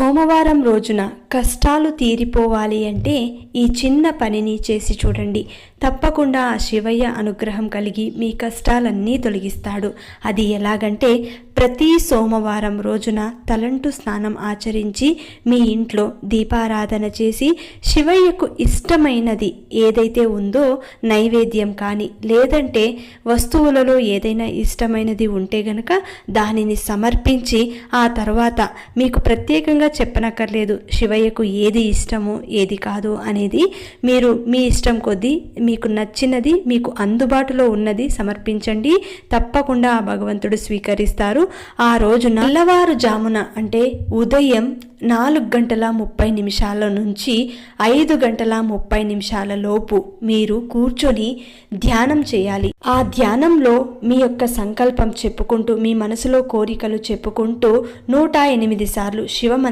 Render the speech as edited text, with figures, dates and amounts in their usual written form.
సోమవారం రోజున కష్టాలు తీరిపోవాలి అంటే ఈ చిన్న పనిని చేసి చూడండి. తప్పకుండా ఆ శివయ్య అనుగ్రహం కలిగి మీ కష్టాలన్నీ తొలగిస్తాడు. అది ఎలాగంటే ప్రతి సోమవారం రోజున తలంటు స్నానం ఆచరించి మీ ఇంట్లో దీపారాధన చేసి శివయ్యకు ఇష్టమైనది ఏదైతే ఉందో నైవేద్యం కానీ లేదంటే వస్తువులలో ఏదైనా ఇష్టమైనది ఉంటే గనక దానిని సమర్పించి ఆ తర్వాత మీకు ప్రత్యేకంగా చెప్పనక్కర్లేదు శివయ్యకు ఏది ఇష్టమో ఏది కాదు అనేది. మీరు మీ ఇష్టం కొద్దీ మీకు నచ్చినది మీకు అందుబాటులో ఉన్నది సమర్పించండి. తప్పకుండా ఆ భగవంతుడు స్వీకరిస్తారు. ఆ రోజు తెల్లవారుజామున అంటే ఉదయం 4:30 నుంచి 5:30 లోపు మీరు కూర్చొని ధ్యానం చేయాలి. ఆ ధ్యానంలో మీ యొక్క సంకల్పం చెప్పుకుంటూ మీ మనసులో కోరికలు చెప్పుకుంటూ 108 సార్లు శివమంత్రం